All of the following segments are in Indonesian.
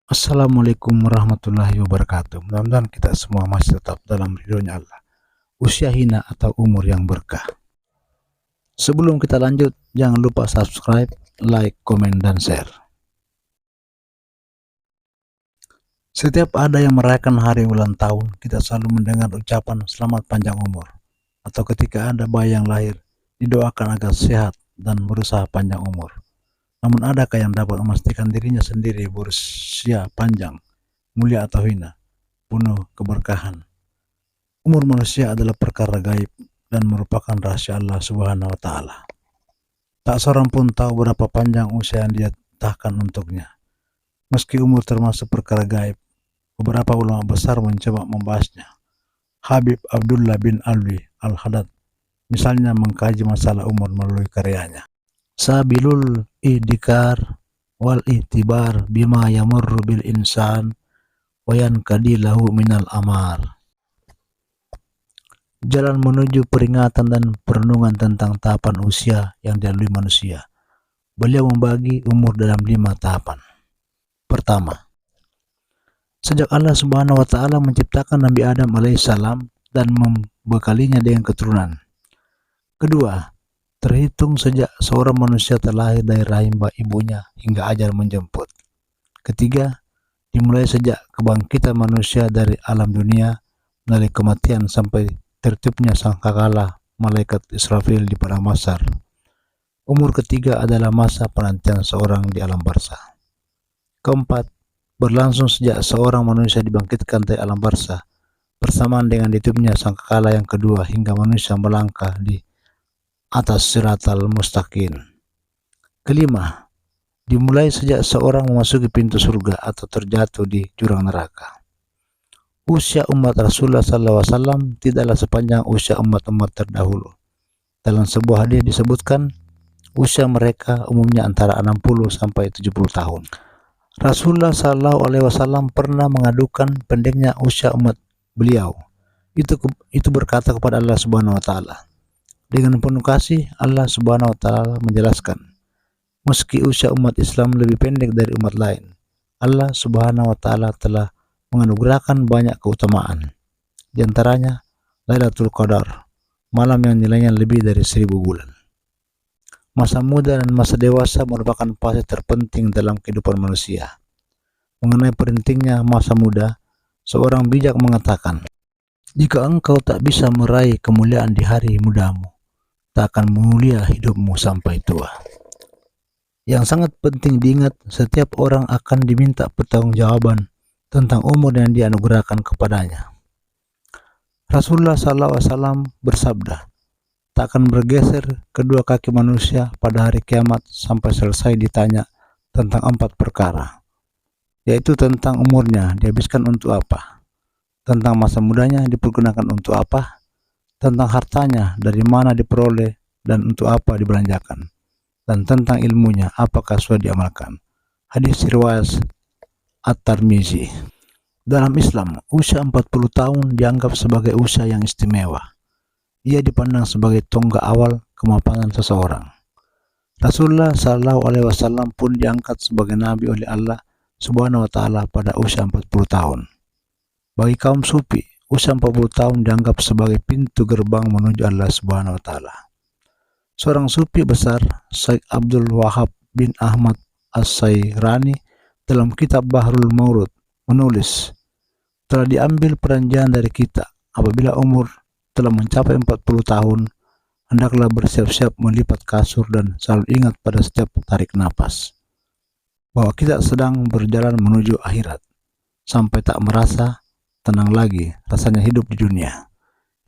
Assalamualaikum warahmatullahi wabarakatuh. Mudah-mudahan kita semua masih tetap dalam ridhonya Allah. Usia hina atau umur yang berkah. Sebelum kita lanjut, jangan lupa subscribe, like, komen, dan share. Setiap ada yang merayakan hari ulang tahun, kita selalu mendengar ucapan selamat panjang umur. Atau ketika ada bayi yang lahir, didoakan agar sehat dan berusaha panjang umur. Namun adakah yang dapat memastikan dirinya sendiri berusia panjang, mulia atau hina, penuh keberkahan? Umur manusia adalah perkara gaib dan merupakan rahasia Allah Subhanahu wa Ta'ala. Tak seorang pun tahu berapa panjang usia yang Dia tetapkan untuknya. Meski umur termasuk perkara gaib, beberapa ulama besar mencoba membahasnya. Habib Abdullah bin Alwi Al-Haddad misalnya mengkaji masalah umur melalui karyanya Sabilul Ihdikar wal Ihtibar bima yamurru bil insan wa yankadi lahu minal amar. Jalan menuju peringatan dan perenungan tentang tahapan usia yang dilalui manusia. Beliau membagi umur dalam 5 tahapan. Pertama, sejak Allah Subhanahu wa Ta'ala menciptakan Nabi Adam alaihissalam dan membekalinya dengan keturunan. Kedua, terhitung sejak seorang manusia terlahir dari rahim ibunya hingga ajal menjemput. Ketiga, dimulai sejak kebangkitan manusia dari alam dunia melalui kematian sampai tertibnya sangkakala malaikat Israfil di padang mahsyar. Umur ketiga adalah masa penantian seorang di alam barzah. Keempat, berlangsung sejak seorang manusia dibangkitkan dari alam barzah bersamaan dengan ditibnya sangkakala yang kedua hingga manusia melangkah di atas siratal mustaqim. Kelima, dimulai sejak seorang memasuki pintu surga atau terjatuh di jurang neraka. Usia umat Rasulullah SAW tidaklah sepanjang usia umat-umat terdahulu. Dalam sebuah hadis disebutkan, usia mereka umumnya antara 60 sampai 70 tahun. Rasulullah SAW pernah mengadukan pendeknya usia umat beliau. Itu berkata kepada Allah Subhanahu wa Ta'ala. Dengan penuh kasih, Allah Subhanahu wa Ta'ala menjelaskan, meski usia umat Islam lebih pendek dari umat lain, Allah Subhanahu wa Ta'ala telah menganugerahkan banyak keutamaan. Di antaranya Lailatul Qadar, malam yang nilainya lebih dari 1000 bulan. Masa muda dan masa dewasa merupakan fase terpenting dalam kehidupan manusia. Mengenai pentingnya masa muda, seorang bijak mengatakan, jika engkau tak bisa meraih kemuliaan di hari mudamu, tak akan mulia hidupmu sampai tua. Yang sangat penting diingat, setiap orang akan diminta pertanggungjawaban tentang umur yang dianugerahkan kepadanya. Rasulullah SAW bersabda, tak akan bergeser kedua kaki manusia pada hari kiamat sampai selesai ditanya tentang 4 perkara, yaitu tentang umurnya dihabiskan untuk apa, tentang masa mudanya dipergunakan untuk apa, tentang hartanya dari mana diperoleh dan untuk apa dibelanjakan, dan tentang ilmunya apakah sudah diamalkan. Hadis riwayat At-Tirmizi. Dalam Islam, usia 40 tahun dianggap sebagai usia yang istimewa. Ia dipandang sebagai tonggak awal kemapanan seseorang. Rasulullah SAW pun diangkat sebagai nabi oleh Allah Subhanahu wa Ta'ala pada usia 40 tahun. Bagi kaum sufi, usia 40 tahun dianggap sebagai pintu gerbang menuju Allah Subhanahu wa Ta'ala. Seorang sufi besar, Syekh Abdul Wahab bin Ahmad As-Sairani, dalam kitab Bahrul Maurud menulis, telah diambil perjanjian dari kita, apabila umur telah mencapai 40 tahun, hendaklah bersiap-siap melipat kasur dan selalu ingat pada setiap tarik napas, bahwa kita sedang berjalan menuju akhirat, sampai tak merasa tenang lagi rasanya hidup di dunia.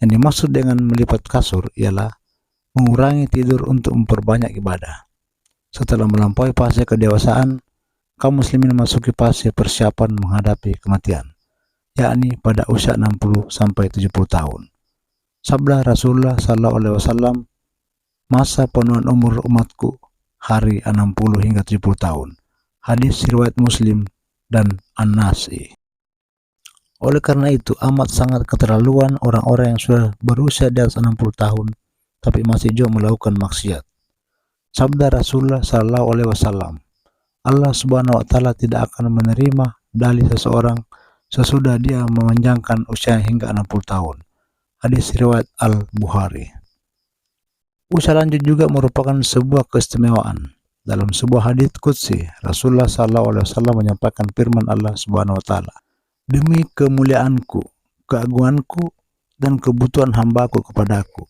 Yang dimaksud dengan melipat kasur ialah mengurangi tidur untuk memperbanyak ibadah. Setelah melampaui fase kedewasaan, kaum muslimin memasuki fase persiapan menghadapi kematian, yakni pada usia 60 sampai 70 tahun. Sabda Rasulullah SAW, masa penuhan umur umatku hari 60 hingga 70 tahun. Hadis riwayat Muslim dan An-Nasi. Oleh karena itu, amat sangat keterlaluan orang-orang yang sudah berusia di atas 60 tahun tapi masih jauh melakukan maksiat. Sabda Rasulullah SAW, Allah Subhanahu wa Ta'ala tidak akan menerima dalih seseorang sesudah dia memanjangkan usia hingga 60 tahun. Hadis riwayat Al-Bukhari. Usia lanjut juga merupakan sebuah keistimewaan. Dalam sebuah hadits qudsi, Rasulullah SAW menyampaikan firman Allah Subhanahu wa taala, "Demi kemuliaanku, keagunganku, dan kebutuhan hambaku kepadaku,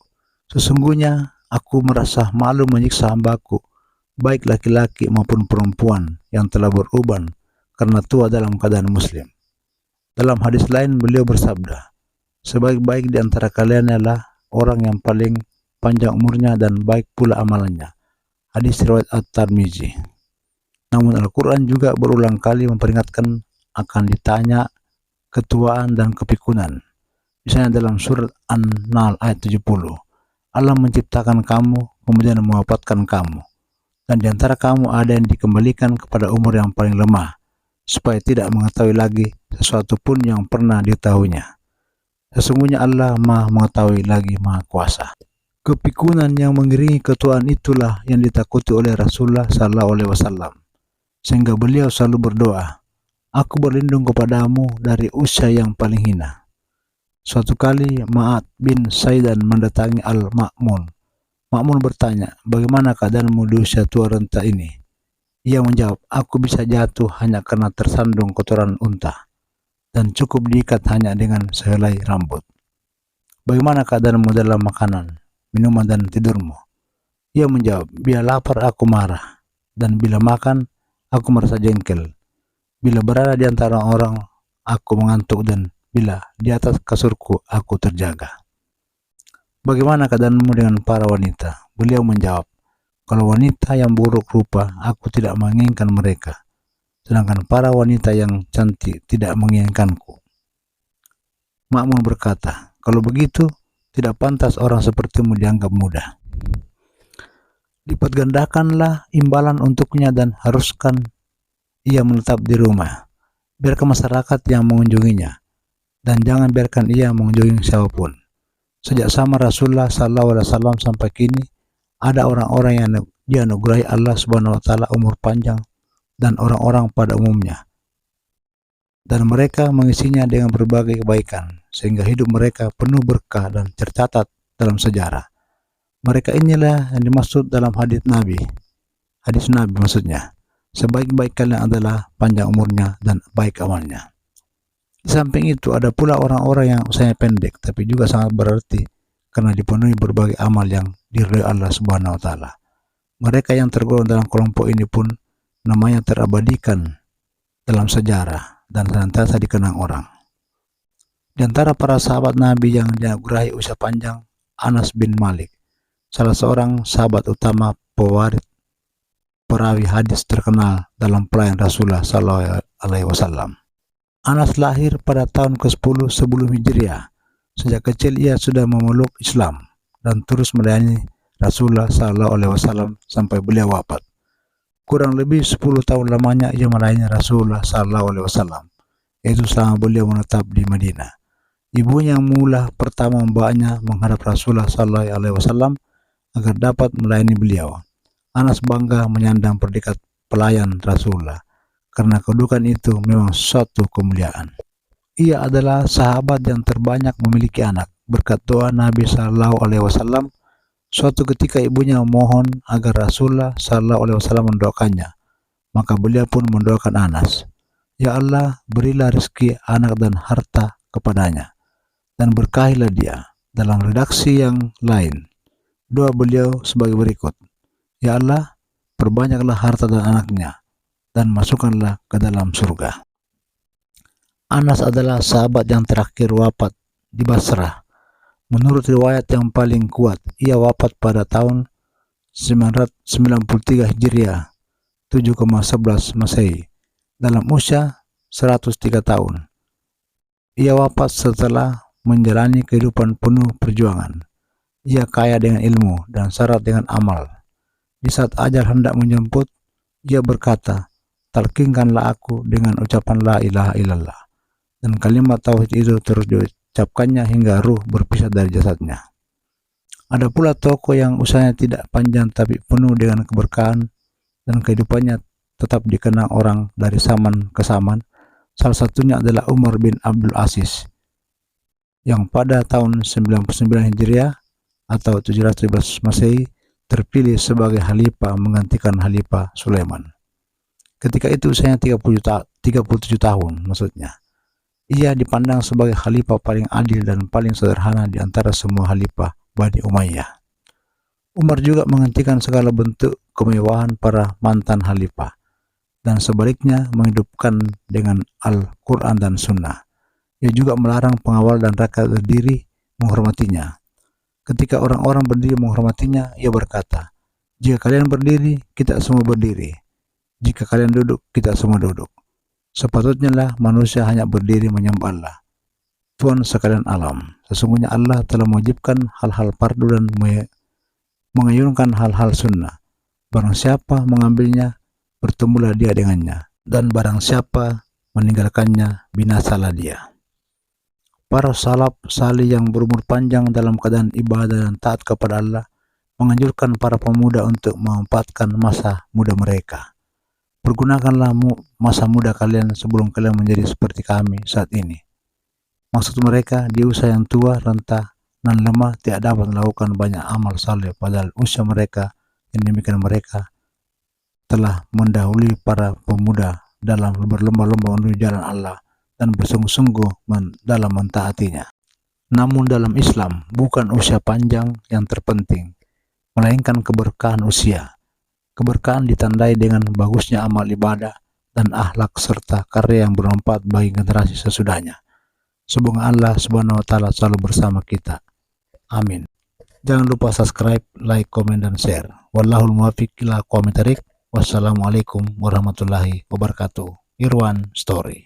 sesungguhnya aku merasa malu menyiksa hambaku, baik laki-laki maupun perempuan yang telah beruban karena tua dalam keadaan muslim." Dalam hadis lain beliau bersabda, "Sebaik-baik di antara kalian adalah orang yang paling panjang umurnya dan baik pula amalannya." Hadis riwayat At-Tirmizi. Namun Al-Quran juga berulang kali memperingatkan akan ditanya ketuaan dan kepikunan. Misalnya dalam surat An-Nahl ayat 70, Allah menciptakan kamu, kemudian mewafatkan kamu, dan di antara kamu ada yang dikembalikan kepada umur yang paling lemah, supaya tidak mengetahui lagi sesuatu pun yang pernah diketahuinya. Sesungguhnya Allah Maha mengetahui lagi Maha kuasa. Kepikunan yang mengiringi ketuaan itulah yang ditakuti oleh Rasulullah SAW, sehingga beliau selalu berdoa, "Aku berlindung kepadamu dari usia yang paling hina." Suatu kali Ma'ad bin Saidan mendatangi Al-Ma'mun. Ma'mun bertanya, "Bagaimana keadaanmu di usia tua renta ini?" Ia menjawab, "Aku bisa jatuh hanya karena tersandung kotoran unta, dan cukup diikat hanya dengan sehelai rambut." "Bagaimana keadaanmu dalam makanan, minuman, dan tidurmu?" Ia menjawab, "Bila lapar aku marah, dan bila makan aku merasa jengkel. Bila berada di antara orang aku mengantuk, dan bila di atas kasurku aku terjaga." "Bagaimana keadaanmu dengan para wanita?" Beliau menjawab, "Kalau wanita yang buruk rupa, aku tidak menginginkan mereka, sedangkan para wanita yang cantik tidak menginginkanku." Ma'mun berkata, "Kalau begitu, tidak pantas orang sepertimu dianggap mudah. Lipat gandakanlah imbalan untuknya dan haruskan ia menetap di rumah. Biarkan masyarakat yang mengunjunginya, dan jangan biarkan ia mengunjungi siapapun." Sejak zaman Rasulullah SAW sampai kini, ada orang-orang yang dianugerahi Allah Subhanahu wa taala umur panjang dan orang-orang pada umumnya, dan mereka mengisinya dengan berbagai kebaikan, sehingga hidup mereka penuh berkah dan tercatat dalam sejarah. Mereka inilah yang dimaksud dalam hadis Nabi maksudnya, "Sebaik-baik kalian adalah panjang umurnya dan baik amalnya." Di samping itu ada pula orang-orang yang usianya pendek tapi juga sangat berarti karena dipenuhi berbagai amal yang diridhoi Allah Subhanahu wa taala. Mereka yang tergolong dalam kelompok ini pun namanya terabadikan dalam sejarah dan senantiasa dikenang orang. Di antara para sahabat Nabi yang dianugerahi usia panjang, Anas bin Malik, salah seorang sahabat utama pewaris perawi hadis terkenal dalam pelayan Rasulullah SAW. Anas lahir pada tahun ke-10 sebelum Hijriah. Sejak kecil ia sudah memeluk Islam dan terus melayani Rasulullah SAW sampai beliau wafat. Kurang lebih 10 tahun lamanya ia melayani Rasulullah SAW, yaitu selama beliau menetap di Madinah. Ibunya yang mula pertama membawanya menghadap Rasulullah SAW agar dapat melayani beliau. Anas bangga menyandang predikat pelayan Rasulullah, karena kedudukan itu memang suatu kemuliaan. Ia adalah sahabat yang terbanyak memiliki anak. Berkat doa Nabi SAW, suatu ketika ibunya memohon agar Rasulullah SAW mendoakannya. Maka beliau pun mendoakan Anas, "Ya Allah, berilah rezeki anak dan harta kepadanya, dan berkahilah dia." Dalam redaksi yang lain, doa beliau sebagai berikut, "Ya Allah, perbanyaklah harta dan anaknya, dan masukkanlah ke dalam surga." Anas adalah sahabat yang terakhir wafat di Basrah. Menurut riwayat yang paling kuat, ia wafat pada tahun 993 Hijriah, 7,11 Masehi, dalam usia 103 tahun. Ia wafat setelah menjalani kehidupan penuh perjuangan. Ia kaya dengan ilmu dan syarat dengan amal. Di saat ajal hendak menjemput, ia berkata, "Talkinkanlah aku dengan ucapan la ilaha illallah." Dan kalimat tauhid itu terus diucapkannya hingga ruh berpisah dari jasadnya. Ada pula tokoh yang usianya tidak panjang tapi penuh dengan keberkahan dan kehidupannya tetap dikenang orang dari zaman ke zaman, Salah satunya adalah Umar bin Abdul Aziz yang pada tahun 99 Hijriah atau 711 Masehi terpilih sebagai khalifah menggantikan Khalifah Sulaiman. Ketika itu usianya 37 tahun maksudnya. Ia dipandang sebagai khalifah paling adil dan paling sederhana di antara semua khalifah Bani Umayyah. Umar juga menghentikan segala bentuk kemewahan para mantan khalifah dan sebaliknya menghidupkan dengan Al-Quran dan Sunnah. Ia juga melarang pengawal dan rakyat berdiri menghormatinya. Ketika orang-orang berdiri menghormatinya, ia berkata, "Jika kalian berdiri, kita semua berdiri. Jika kalian duduk, kita semua duduk. Sepatutnya lah manusia hanya berdiri menyembah Allah, Tuhan sekalian alam. Sesungguhnya Allah telah mewajibkan hal-hal fardu dan mengayunkan hal-hal sunnah. Barang siapa mengambilnya, bertemulah dia dengannya. Dan barang siapa meninggalkannya, binasalah dia." Para salaf salih yang berumur panjang dalam keadaan ibadah dan taat kepada Allah menganjurkan para pemuda untuk memanfaatkan masa muda mereka. Pergunakanlah masa muda kalian sebelum kalian menjadi seperti kami saat ini. Maksud mereka, di usia yang tua, renta, dan lemah tidak dapat melakukan banyak amal saleh, padahal usia mereka yang demikian mereka telah mendahului para pemuda dalam berlomba-lomba menuju jalan Allah dan bersungguh-sungguh dalam mentaatinya. Namun dalam Islam, bukan usia panjang yang terpenting, melainkan keberkahan usia. Keberkahan ditandai dengan bagusnya amal ibadah dan akhlak serta karya yang bermanfaat bagi generasi sesudahnya. Semoga Allah Subhanahu wa taala selalu bersama kita. Amin. Jangan lupa subscribe, like, komen, dan share. Wallahul muwaffiq ila aqwamit thoriq. Wassalamualaikum warahmatullahi wabarakatuh. Irwan Story.